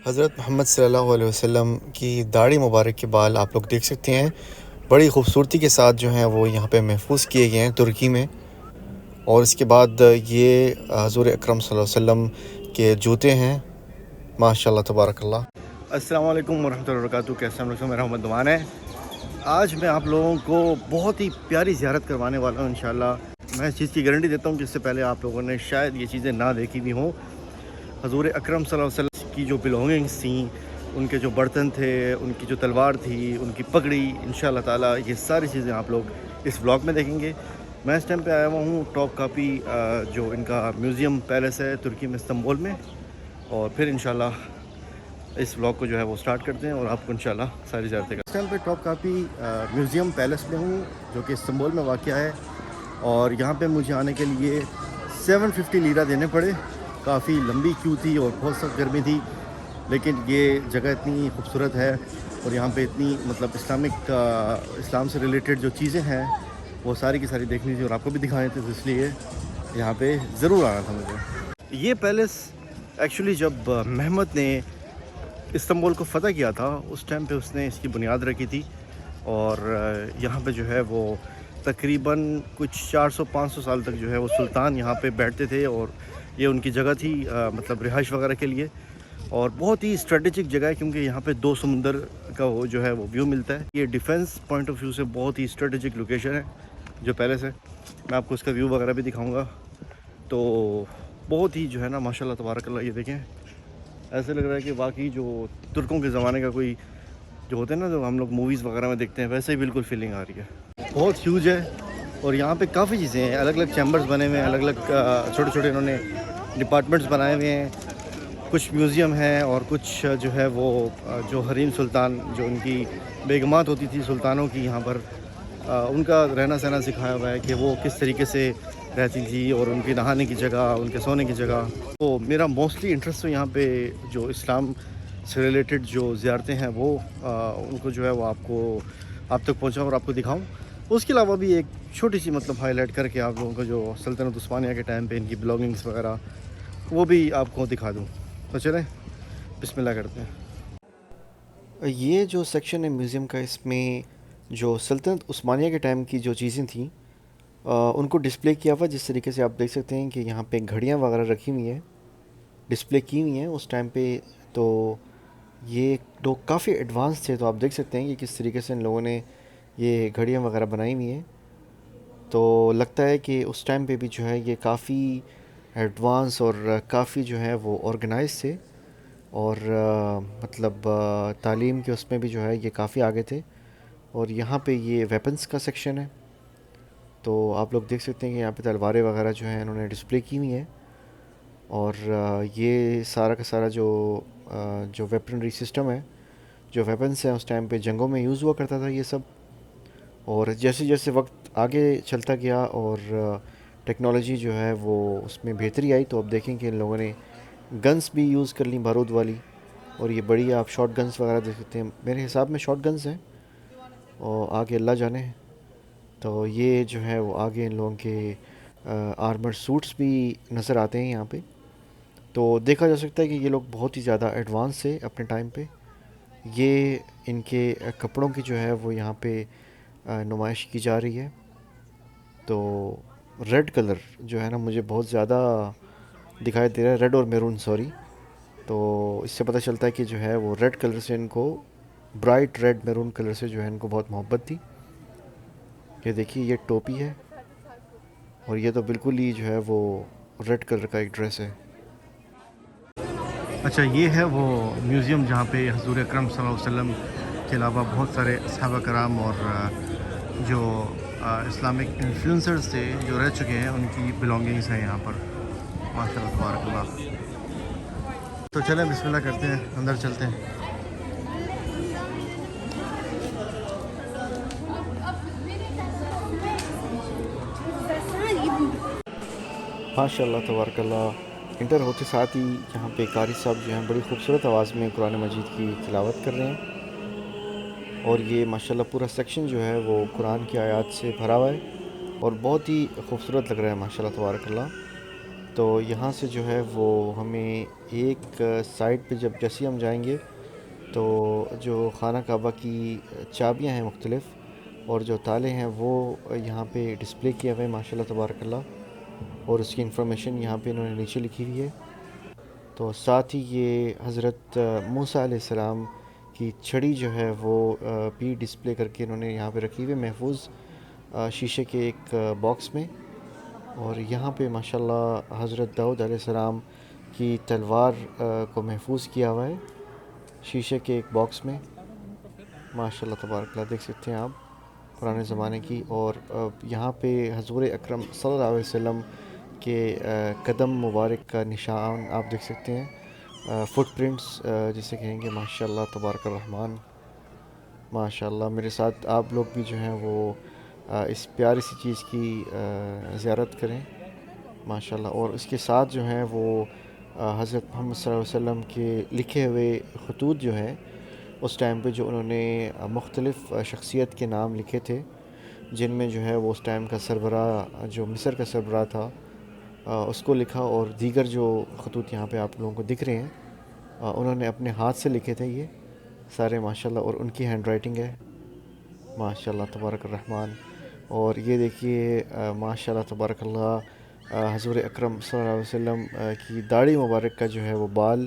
حضرت محمد صلی اللہ علیہ وسلم کی داڑھی مبارک کے بال آپ لوگ دیکھ سکتے ہیں، بڑی خوبصورتی کے ساتھ جو ہیں وہ یہاں پہ محفوظ کیے گئے ہیں ترکی میں۔ اور اس کے بعد یہ حضور اکرم صلی اللہ علیہ وسلم کے جوتے ہیں، ماشاء اللہ تبارک اللہ۔ السلام علیکم ورحمۃ اللہ وبرکاتہ، کیسے ہم لوگ؟ میرا محمد دوان ہے۔ آج میں آپ لوگوں کو بہت ہی پیاری زیارت کروانے والا ہوں انشاءاللہ۔ میں اس چیز کی گارنٹی دیتا ہوں کہ اس سے پہلے آپ لوگوں نے شاید یہ چیزیں نہ دیکھی بھی ہوں۔ حضور اکرم صلی اللہ علیہ وسلم کی جو بلونگنگس تھیں، ان کے جو برتن تھے، ان کی جو تلوار تھی، ان کی پگڑی، انشاءاللہ تعالی یہ ساری چیزیں آپ لوگ اس ولاگ میں دیکھیں گے۔ میں اس ٹائم پہ آیا ہوا ہوں ٹاپ کاپی جو ان کا میوزیم پیلس ہے ترکی میں، استنبول میں، اور پھر انشاءاللہ اس ولاگ کو جو ہے وہ سٹارٹ کرتے ہیں اور آپ کو انشاءاللہ ساری زیارتیں اس ٹائم پہ ٹاپ کاپی میوزیم پیلس میں ہوں جو کہ استنبول میں واقع ہے، اور یہاں پہ مجھے آنے کے لیے 750 لیرہ دینے پڑے۔ کافی لمبی کیو تھی اور بہت سخت گرمی تھی، لیکن یہ جگہ اتنی خوبصورت ہے اور یہاں پہ اتنی اسلام سے ریلیٹڈ جو چیزیں ہیں وہ ساری کی ساری دیکھنی تھی اور آپ کو بھی دکھانی تھی، تو اس لیے یہاں پہ ضرور آنا تھا مجھے۔ یہ پیلس ایکچولی جب محمد نے استنبول کو فتح کیا تھا، اس ٹائم پہ اس نے اس کی بنیاد رکھی تھی، اور یہاں پہ جو ہے وہ تقریباً کچھ 400-500 سال تک جو ہے وہ سلطان یہاں پہ بیٹھتے تھے، اور یہ ان کی جگہ تھی مطلب رہائش وغیرہ کے لیے، اور بہت ہی اسٹریٹجک جگہ ہے کیونکہ یہاں پہ 2 سمندر کا وہ جو ہے وہ ویو ملتا ہے۔ یہ ڈیفنس پوائنٹ آف ویو سے بہت ہی اسٹریٹجک لوکیشن ہے جو پیلس ہے۔ میں آپ کو اس کا ویو وغیرہ بھی دکھاؤں گا، تو بہت ہی جو ہے نا ماشاءاللہ تبارک اللہ، یہ دیکھیں ایسے لگ رہا ہے کہ واقعی جو ترکوں کے زمانے کا کوئی جو ہوتے ہیں نا، جو ہم لوگ موویز وغیرہ میں دیکھتے ہیں، ویسے ہی بالکل فیلنگ آ رہی ہے۔ بہت ہیوج ہے، اور یہاں پہ کافی چیزیں ہیں، الگ الگ چیمبرز بنے ہوئے ہیں، الگ الگ چھوٹے چھوٹے انہوں نے ڈپارٹمنٹس بنائے ہوئے ہیں۔ کچھ میوزیم ہیں اور کچھ جو ہے وہ جو حریم سلطان، جو ان کی بیگمات ہوتی تھی سلطانوں کی، یہاں پر ان کا رہنا سہنا سکھایا ہوا ہے کہ وہ کس طریقے سے رہتی تھی، اور ان کی نہانے کی جگہ، ان کے سونے کی جگہ۔ تو میرا موسٹلی انٹرسٹ تو یہاں پہ جو اسلام سے ریلیٹڈ جو زیارتیں ہیں وہ ان کو جو ہے وہ آپ تک پہنچاؤں اور آپ کو دکھاؤں۔ اس کے علاوہ بھی ایک چھوٹی سی مطلب ہائی لائٹ کر کے آپ لوگوں کو جو سلطنت عثمانیہ کے ٹائم پہ ان کی بلاگنگس وغیرہ وہ بھی آپ کو دکھا دوں۔ تو چلیں بسم اللہ کرتے ہیں۔ یہ جو سیکشن ہے میوزیم کا، اس میں جو سلطنت عثمانیہ کے ٹائم کی جو چیزیں تھیں ان کو ڈسپلے کیا ہوا، جس طریقے سے آپ دیکھ سکتے ہیں کہ یہاں پہ گھڑیاں وغیرہ رکھی ہوئی ہیں، ڈسپلے کی ہوئی ہیں اس ٹائم پہ۔ تو یہ لوگ کافی ایڈوانس تھے، تو آپ دیکھ سکتے ہیں کہ کس طریقے سے ان لوگوں نے یہ گھڑیاں وغیرہ بنائی ہوئی ہیں۔ تو لگتا ہے کہ اس ٹائم پہ بھی جو ہے یہ کافی ایڈوانس اور کافی جو ہے وہ آرگنائز تھے، اور مطلب تعلیم کے اس میں بھی جو ہے یہ کافی آگے تھے۔ اور یہاں پہ یہ ویپنز کا سیکشن ہے، تو آپ لوگ دیکھ سکتے ہیں کہ یہاں پہ تلواریں وغیرہ جو ہیں انہوں نے ڈسپلے کی ہوئی ہیں، اور یہ سارا کا سارا جو ویپنری سسٹم ہے، جو ویپنس ہیں اس ٹائم پہ جنگوں میں یوز ہوا کرتا تھا یہ سب۔ اور جیسے جیسے وقت آگے چلتا گیا اور ٹیکنالوجی جو ہے وہ اس میں بہتری آئی، تو اب دیکھیں کہ ان لوگوں نے گنس بھی یوز کر لیں، بارود والی، اور یہ بڑی آپ شارٹ گنس وغیرہ دیکھ سکتے ہیں، میرے حساب میں شارٹ گنس ہیں، اور آگے اللہ جانے ہیں۔ تو یہ جو ہے وہ آگے ان لوگوں کے آرمر سوٹس بھی نظر آتے ہیں یہاں پہ۔ تو دیکھا جا سکتا ہے کہ یہ لوگ بہت ہی زیادہ ایڈوانس تھے اپنے ٹائم پہ۔ یہ ان کے کپڑوں کی جو ہے وہ یہاں پہ نمائش کی جا رہی ہے۔ تو ریڈ کلر جو ہے نا مجھے بہت زیادہ دکھائی دے رہا ہے، ریڈ اور میرون سوری۔ تو اس سے پتہ چلتا ہے کہ جو ہے وہ ریڈ کلر سے ان کو، برائٹ ریڈ میرون کلر سے جو ہے ان کو بہت محبت تھی۔ یہ دیکھیے یہ ٹوپی ہے، اور یہ تو بالکل ہی جو ہے وہ ریڈ کلر کا ایک ڈریس ہے۔ اچھا، یہ ہے وہ میوزیم جہاں پہ حضور اکرم صلی اللہ علیہ وسلم کے علاوہ بہت سارے صحابہ کرام اور جو اسلامک انفلوئنسرز تھے جو رہ چکے ہیں، ان کی بلانگنگس ہیں یہاں پر، ماشاء اللہ تبارک اللہ۔ تو چلیں بسم اللہ کرتے ہیں، اندر چلتے ہیں۔ ماشاء اللہ تبارک اللہ۔ انٹر ہوتے ساتھ ہی یہاں پہ قاری صاحب جو ہیں بڑی خوبصورت آواز میں قرآن مجید کی تلاوت کر رہے ہیں، اور یہ ماشاءاللہ پورا سیکشن جو ہے وہ قرآن کی آیات سے بھرا ہوا ہے، اور بہت ہی خوبصورت لگ رہا ہے ماشاءاللہ تبارک اللہ۔ تو یہاں سے جو ہے وہ ہمیں ایک سائڈ پہ جب جیسے ہم جائیں گے تو جو خانہ کعبہ کی چابیاں ہیں مختلف اور جو تالے ہیں وہ یہاں پہ ڈسپلے کیا ہوئے ہیں ماشاء اللہ تبارک اللہ، اور اس کی انفارمیشن یہاں پہ انہوں نے نیچے لکھی ہوئی ہے۔ تو ساتھ ہی یہ حضرت موسیٰ علیہ السلام کی چھڑی جو ہے وہ بھی ڈسپلے کر کے انہوں نے یہاں پہ رکھی ہوئی ہے محفوظ شیشے کے ایک باکس میں۔ اور یہاں پہ ماشاءاللہ حضرت داؤد علیہ السلام کی تلوار کو محفوظ کیا ہوا ہے شیشے کے ایک باکس میں، ماشاءاللہ تبارک اللہ دیکھ سکتے ہیں آپ پرانے زمانے کی۔ اور یہاں پہ حضور اکرم صلی اللہ علیہ وسلم کے قدم مبارک کا نشان آپ دیکھ سکتے ہیں، فٹ پرنٹس جسے کہیں گے، ماشاءاللہ تبارک الرحمن۔ ماشاءاللہ میرے ساتھ آپ لوگ بھی جو ہیں وہ اس پیاری سی چیز کی زیارت کریں ماشاءاللہ۔ اور اس کے ساتھ جو ہیں وہ حضرت محمد صلی اللہ علیہ وسلم کے لکھے ہوئے خطوط جو ہیں اس ٹائم پہ جو انہوں نے مختلف شخصیت کے نام لکھے تھے، جن میں جو ہے وہ اس ٹائم کا سربراہ جو مصر کا سربراہ تھا اس کو لکھا، اور دیگر جو خطوط یہاں پہ آپ لوگوں کو دکھ رہے ہیں انہوں نے اپنے ہاتھ سے لکھے تھے یہ سارے ماشاءاللہ، اور ان کی ہینڈ رائٹنگ ہے ماشاءاللہ تبارک الرحمن۔ اور یہ دیکھیے ماشاءاللہ تبارک اللہ حضور اکرم صلی اللہ علیہ وسلم کی داڑھی مبارک کا جو ہے وہ بال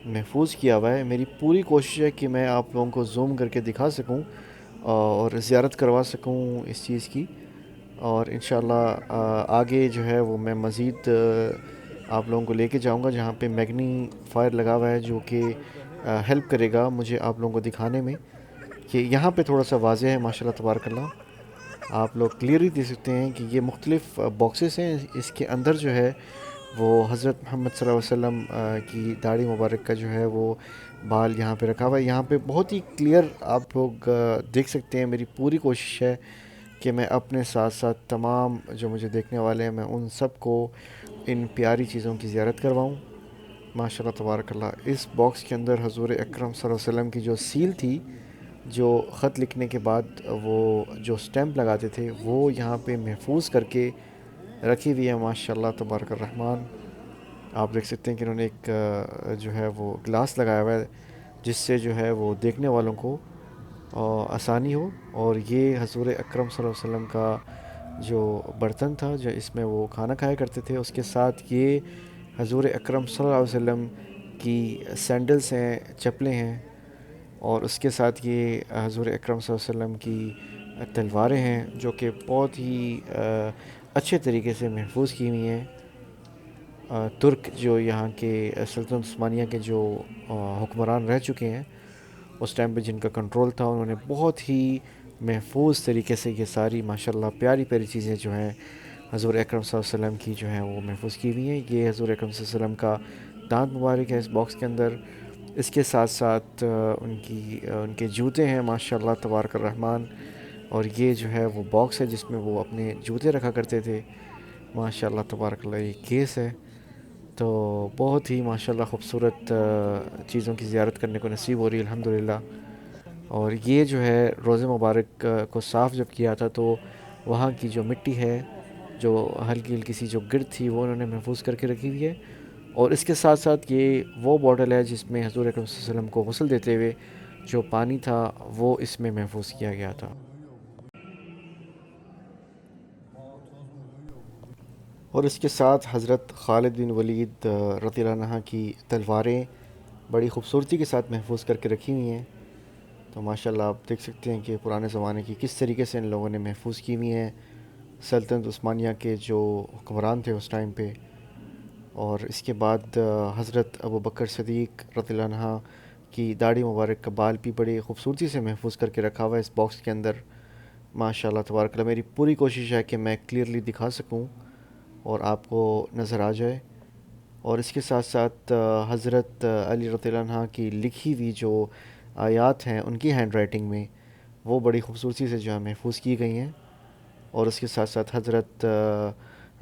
محفوظ کیا ہوا ہے۔ میری پوری کوشش ہے کہ میں آپ لوگوں کو زوم کر کے دکھا سکوں اور زیارت کروا سکوں اس چیز کی، اور انشاءاللہ آگے جو ہے وہ میں مزید آپ لوگوں کو لے کے جاؤں گا جہاں پہ میگنی فائر لگا ہوا ہے، جو کہ ہیلپ کرے گا مجھے آپ لوگوں کو دکھانے میں کہ یہاں پہ تھوڑا سا واضح ہے ماشاءاللہ تبارک اللہ۔ آپ لوگ کلیئرلی دیکھ سکتے ہیں کہ یہ مختلف باکسز ہیں، اس کے اندر جو ہے وہ حضرت محمد صلی اللہ علیہ وسلم کی داڑھی مبارک کا جو ہے وہ بال یہاں پہ رکھا ہوا ہے۔ یہاں پہ بہت ہی کلیئر آپ لوگ دیکھ سکتے ہیں۔ میری پوری کوشش ہے کہ میں اپنے ساتھ ساتھ تمام جو مجھے دیکھنے والے ہیں میں ان سب کو ان پیاری چیزوں کی زیارت کرواؤں ماشاءاللہ تبارک اللہ۔ اس باکس کے اندر حضور اکرم صلی اللہ علیہ وسلم کی جو سیل تھی، جو خط لکھنے کے بعد وہ جو سٹیمپ لگاتے تھے، وہ یہاں پہ محفوظ کر کے رکھی ہوئی ہے ماشاءاللہ تبارک الرحمن۔ آپ دیکھ سکتے ہیں کہ انہوں نے ایک جو ہے وہ گلاس لگایا ہوا ہے جس سے جو ہے وہ دیکھنے والوں کو آسانی ہو۔ اور یہ حضور اکرم صلی اللہ علیہ وسلم کا جو برتن تھا جو اس میں وہ کھانا کھایا کرتے تھے، اس کے ساتھ یہ حضور اکرم صلی اللہ علیہ وسلم کی سینڈلز ہیں، چپلیں ہیں، اور اس کے ساتھ یہ حضور اکرم صلی اللہ علیہ وسلم کی تلواریں ہیں جو کہ بہت ہی اچھے طریقے سے محفوظ کی ہوئی ہیں۔ ترک جو یہاں کے سلطنت عثمانیہ کے جو حکمران رہ چکے ہیں اس ٹائم پہ، جن کا کنٹرول تھا، انہوں نے بہت ہی محفوظ طریقے سے یہ ساری ماشاءاللہ پیاری پیاری چیزیں جو ہیں حضور اکرم صلی اللہ علیہ وسلم کی جو ہیں وہ محفوظ کی ہوئی ہیں۔ یہ حضور اکرم صلی اللہ علیہ وسلم کا دانت مبارک ہے اس باکس کے اندر۔ اس کے ساتھ ساتھ ان کے جوتے ہیں ماشاءاللہ تبارک الرحمن، اور یہ جو ہے وہ باکس ہے جس میں وہ اپنے جوتے رکھا کرتے تھے ماشاءاللہ تبارک اللہ۔ یہ کیس ہے، تو بہت ہی ماشاءاللہ خوبصورت چیزوں کی زیارت کرنے کو نصیب ہو رہی ہے الحمدللہ۔ اور یہ جو ہے روزہ مبارک کو صاف جب کیا تھا تو وہاں کی جو مٹی ہے، جو ہلکی ہلکی سی جو گرد تھی، وہ انہوں نے محفوظ کر کے رکھی ہوئی ہے۔ اور اس کے ساتھ ساتھ یہ وہ بوٹل ہے جس میں حضور اکرم صلی اللہ علیہ وسلم کو غسل دیتے ہوئے جو پانی تھا وہ اس میں محفوظ کیا گیا تھا۔ اور اس کے ساتھ حضرت خالد بن ولید رضی اللہ عنہ کی تلواریں بڑی خوبصورتی کے ساتھ محفوظ کر کے رکھی ہوئی ہیں۔ تو ماشاءاللہ آپ دیکھ سکتے ہیں کہ پرانے زمانے کی کس طریقے سے ان لوگوں نے محفوظ کی ہوئی ہیں، سلطنت عثمانیہ کے جو حکمران تھے اس ٹائم پہ۔ اور اس کے بعد حضرت ابو بکر صدیق رضی اللہ عنہ کی داڑھی مبارک کا بال بھی بڑی خوبصورتی سے محفوظ کر کے رکھا ہوا ہے اس باکس کے اندر ماشاءاللہ تبارک اللہ۔ میری پوری کوشش ہے کہ میں کلیئرلی دکھا سکوں اور آپ کو نظر آ جائے۔ اور اس کے ساتھ ساتھ حضرت علی رضی اللہ عنہ کی لکھی ہوئی جو آیات ہیں ان کی ہینڈ رائٹنگ میں وہ بڑی خوبصورتی سے جو ہے محفوظ کی گئی ہیں۔ اور اس کے ساتھ ساتھ حضرت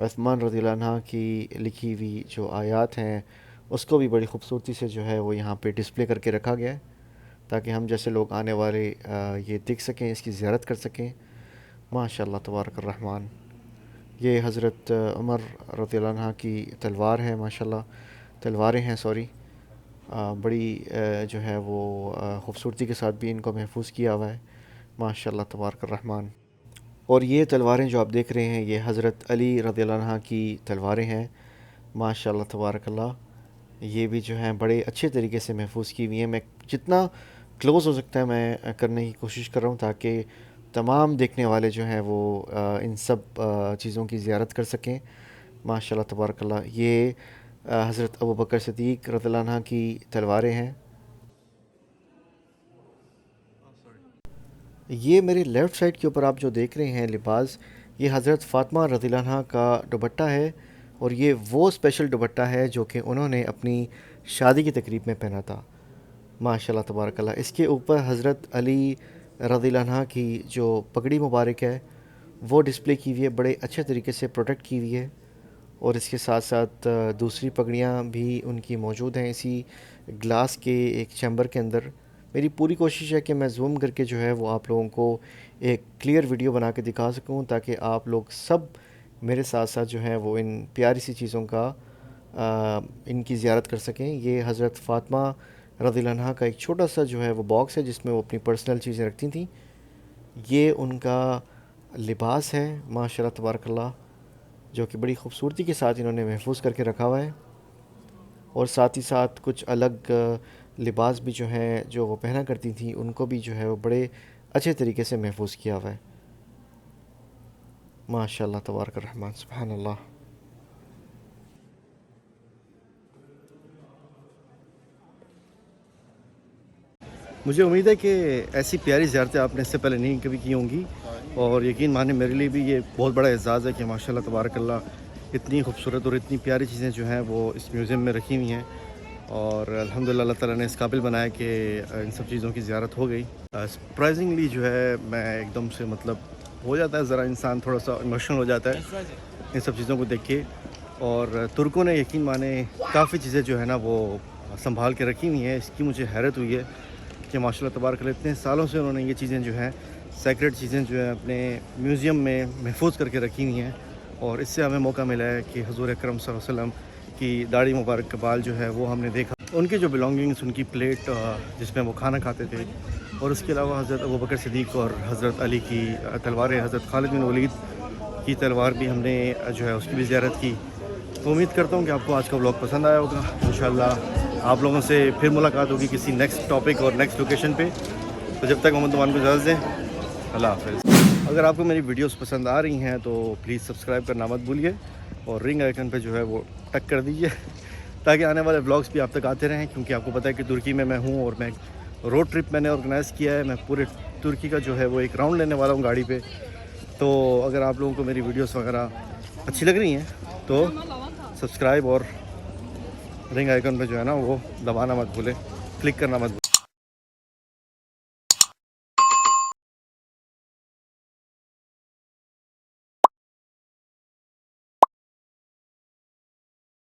عثمان رضی اللہ عنہ کی لکھی ہوئی جو آیات ہیں اس کو بھی بڑی خوبصورتی سے جو ہے وہ یہاں پہ ڈسپلے کر کے رکھا گیا ہے تاکہ ہم جیسے لوگ آنے والے یہ دیکھ سکیں، اس کی زیارت کر سکیں ماشاءاللہ تبارک الرحمن۔ یہ حضرت عمر رضی اللہ عنہ کی تلوار ہے، ماشاءاللہ تلواریں ہیں سوری، بڑی جو ہے وہ خوبصورتی کے ساتھ بھی ان کو محفوظ کیا ہوا ہے، ماشاءاللہ تبارک الرحمن۔ اور یہ تلواریں جو آپ دیکھ رہے ہیں یہ حضرت علی رضی اللہ عنہ کی تلواریں ہیں، ماشاءاللہ تبارک اللہ۔ یہ بھی جو ہیں بڑے اچھے طریقے سے محفوظ کی ہوئی ہیں۔ میں جتنا کلوز ہو سکتا ہے میں کرنے کی کوشش کر رہا ہوں تاکہ تمام دیکھنے والے جو ہیں وہ ان سب چیزوں کی زیارت کر سکیں، ماشاءاللہ تبارک اللہ۔ یہ حضرت ابوبکر صدیق رضی اللہ عنہ کی تلواریں ہیں۔ یہ میرے لیفٹ سائڈ کے اوپر آپ جو دیکھ رہے ہیں لباس، یہ حضرت فاطمہ رضی اللہ عنہ کا دوپٹہ ہے، اور یہ وہ اسپیشل دوپٹہ ہے جو کہ انہوں نے اپنی شادی کی تقریب میں پہنا تھا، ماشاءاللہ تبارک اللہ۔ اس کے اوپر حضرت علی رضی اللہ عنہ کی جو پگڑی مبارک ہے وہ ڈسپلے کی ہوئی ہے، بڑے اچھے طریقے سے پروٹیکٹ کی ہوئی ہے، اور اس کے ساتھ ساتھ دوسری پگڑیاں بھی ان کی موجود ہیں اسی گلاس کے ایک چیمبر کے اندر۔ میری پوری کوشش ہے کہ میں زوم کر کے جو ہے وہ آپ لوگوں کو ایک کلیئر ویڈیو بنا کے دکھا سکوں تاکہ آپ لوگ سب میرے ساتھ ساتھ جو ہے وہ ان پیاری سی چیزوں کا ان کی زیارت کر سکیں۔ یہ حضرت فاطمہ رضی اللہ عنہ کا ایک چھوٹا سا جو ہے وہ باکس ہے جس میں وہ اپنی پرسنل چیزیں رکھتی تھیں۔ یہ ان کا لباس ہے، ماشاءاللہ تبارک اللہ، جو کہ بڑی خوبصورتی کے ساتھ انہوں نے محفوظ کر کے رکھا ہوا ہے، اور ساتھ ہی ساتھ کچھ الگ لباس بھی جو ہیں جو وہ پہنا کرتی تھیں ان کو بھی جو ہے وہ بڑے اچھے طریقے سے محفوظ کیا ہوا ہے، ماشاءاللہ تبارک الرحمن، سبحان اللہ۔ مجھے امید ہے کہ ایسی پیاری زیارتیں آپ نے اس سے پہلے نہیں کبھی کی ہوں گی، اور یقین مانے میرے لیے بھی یہ بہت بڑا اعزاز ہے کہ ماشاءاللہ تبارک اللہ اتنی خوبصورت اور اتنی پیاری چیزیں جو ہیں وہ اس میوزیم میں رکھی ہوئی ہیں، اور الحمدللہ اللہ تعالیٰ نے اس قابل بنایا کہ ان سب چیزوں کی زیارت ہو گئی۔ سرپرائزنگلی جو ہے میں ایک دم سے مطلب ہو جاتا ہے، ذرا انسان تھوڑا سا ایموشنل ہو جاتا ہے ان سب چیزوں کو دیکھ کے، اور ترکوں نے یقین مانے کافی چیزیں جو ہے نا وہ سنبھال کے رکھی ہوئی ہیں۔ اس کی مجھے حیرت ہوئی ہے کہ ماشاءاللہ تبارک اللہ اتنے سالوں سے انہوں نے یہ چیزیں جو ہیں سیکریٹ چیزیں جو ہیں اپنے میوزیم میں محفوظ کر کے رکھی ہوئی ہیں، اور اس سے ہمیں موقع ملا ہے کہ حضور اکرم صلی اللہ علیہ وسلم کی داڑھی مبارک کا بال جو ہے وہ ہم نے دیکھا، ان کی جو بلانگنگس، ان کی پلیٹ جس میں وہ کھانا کھاتے تھے، اور اس کے علاوہ حضرت ابوبکر صدیق اور حضرت علی کی تلواریں، حضرت خالد بن ولید کی تلوار بھی ہم نے جو ہے اس کی بھی زیارت کی۔ تو امید کرتا ہوں کہ آپ کو آج کا ولاگ پسند آیا ہوگا، انشاءاللہ آپ لوگوں سے پھر ملاقات ہوگی کسی نیکسٹ ٹاپک اور نیکسٹ لوکیشن پہ۔ تو جب تک محمد نعمان کو اجازت دیں، اللہ حافظ۔ اگر آپ کو میری ویڈیوز پسند آ رہی ہیں تو پلیز سبسکرائب کرنا مت بھولیے، اور رنگ آئیکن پہ جو ہے وہ ٹک کر دیجیے تاکہ آنے والے ولاگس بھی آپ تک آتے رہیں، کیونکہ آپ کو پتہ ہے کہ ترکی میں ہوں، اور میں روڈ ٹرپ میں نے آرگنائز کیا ہے، میں پورے ترکی کا جو ہے وہ ایک راؤنڈ لینے والا ہوں گاڑی پہ۔ تو اگر آپ لوگوں کو میری ویڈیوز وغیرہ اچھی لگ رہی ہیں تو سبسکرائب اور رنگ آئیکن پہ جو ہے نا وہ دبانا مت بھولیں، کلک کرنا مت بھولیں۔